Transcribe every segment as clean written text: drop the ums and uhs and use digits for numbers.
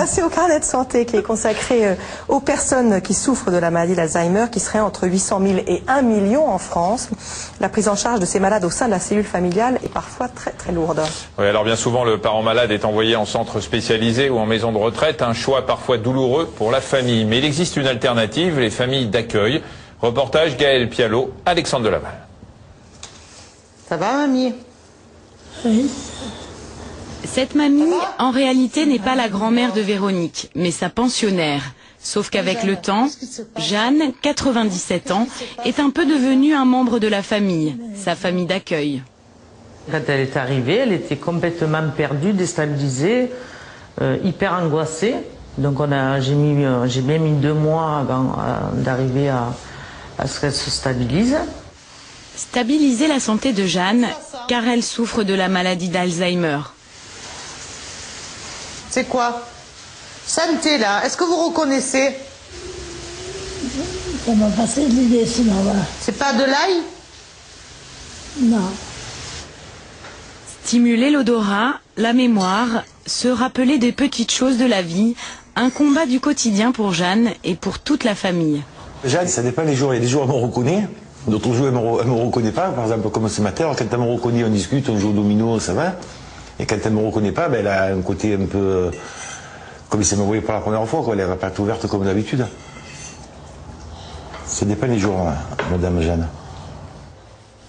passer au carnet de santé qui est consacré aux personnes qui souffrent de la maladie d'Alzheimer, qui serait entre 800 000 et 1 million en France. La prise en charge de ces malades au sein de la cellule familiale est parfois très très lourde. Oui, alors bien souvent, le parent malade est envoyé en centre spécialisé ou en maison de retraite, un choix parfois douloureux pour la famille. Mais il existe une alternative, les familles d'accueil. Reportage Gaël Pialot, Alexandre Delaval. Ça va, mamie? Oui. Cette mamie, en réalité, n'est pas la grand-mère de Véronique, mais sa pensionnaire. Sauf qu'avec le temps, Jeanne, 97 ans, est un peu devenue un membre de la famille, sa famille d'accueil. Quand elle est arrivée, elle était complètement perdue, déstabilisée, hyper angoissée. Donc j'ai bien mis 2 mois avant d'arriver à ce qu'elle se stabilise. Stabiliser la santé de Jeanne, car elle souffre de la maladie d'Alzheimer. C'est quoi? Santé, là, est-ce que vous reconnaissez? Ça m'a passé l'idée, sinon, voilà. C'est pas de l'ail? Non. Stimuler l'odorat, la mémoire, se rappeler des petites choses de la vie, un combat du quotidien pour Jeanne et pour toute la famille. Jeanne, ça dépend des jours. Il y a des jours où elle me reconnaît, d'autres jours elle me reconnaît pas. Par exemple, comme ce matin, quand elle me reconnaît, on discute, on joue au domino, ça va. Et quand elle me reconnaît pas, ben, elle a un côté un peu... comme si elle me voyait pour la première fois, quoi. Elle va pas être ouverte comme d'habitude. Ça dépend des jours, madame Jeanne.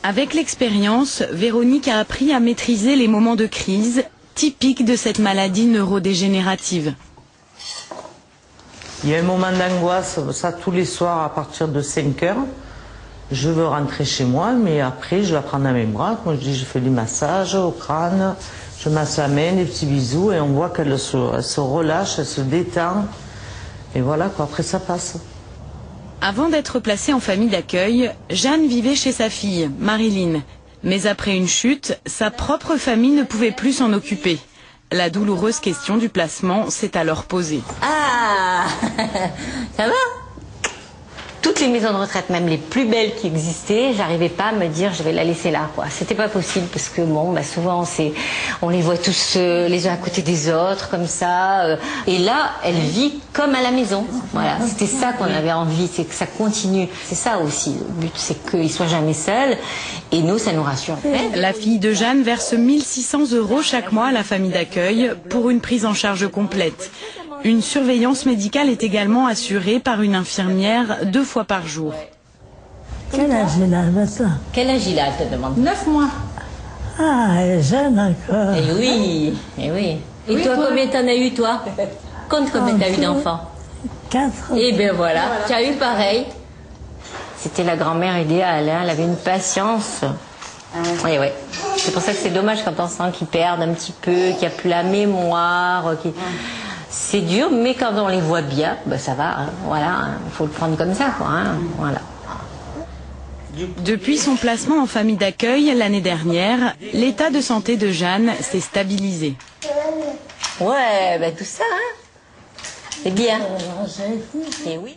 Avec l'expérience, Véronique a appris à maîtriser les moments de crise, typiques de cette maladie neurodégénérative. Il y a un moment d'angoisse, ça tous les soirs à partir de 5 heures. Je veux rentrer chez moi, mais après je la prends dans mes bras. Comme je dis, je fais du massage au crâne, je masse la main, des petits bisous, et on voit qu'elle se relâche, elle se détend. Et voilà, quoi, après ça passe. Avant d'être placée en famille d'accueil, Jeanne vivait chez sa fille, Marilyn. Mais après une chute, sa propre famille ne pouvait plus s'en occuper. La douloureuse question du placement s'est alors posée. Ah, ça va? Toutes les maisons de retraite, même les plus belles qui existaient, j'arrivais pas à me dire je vais la laisser là, quoi. C'était pas possible parce que bon, bah souvent on les voit tous les uns à côté des autres comme ça. Et là, elle vit comme à la maison. Voilà, c'était ça qu'on avait envie, c'est que ça continue. C'est ça aussi. Le but, c'est qu'ils soient jamais seuls. Et nous, ça nous rassure. La fille de Jeanne verse 1 600 € chaque mois à la famille d'accueil pour une prise en charge complète. Une surveillance médicale est également assurée par une infirmière 2 fois par jour. Quel âge il a maintenant? Quel âge il a, elle te demande? 9 mois. Ah, elle est jeune encore. Eh oui, eh oui. Et toi, combien t'en as eu, toi? Compte combien t'as eu d'enfants? 4. Eh bien voilà, tu as eu pareil. C'était la grand-mère idéale, hein. Elle avait une patience. Oui, oui. C'est pour ça que c'est dommage quand on sent qu'ils perdent un petit peu, qu'il n'y a plus la mémoire. C'est dur, mais quand on les voit bien, ben ça va. Hein. Voilà, il faut le prendre comme ça, quoi. Hein. Voilà. Depuis son placement en famille d'accueil l'année dernière, l'état de santé de Jeanne s'est stabilisé. Ouais, ben tout ça, hein. C'est bien. Et oui.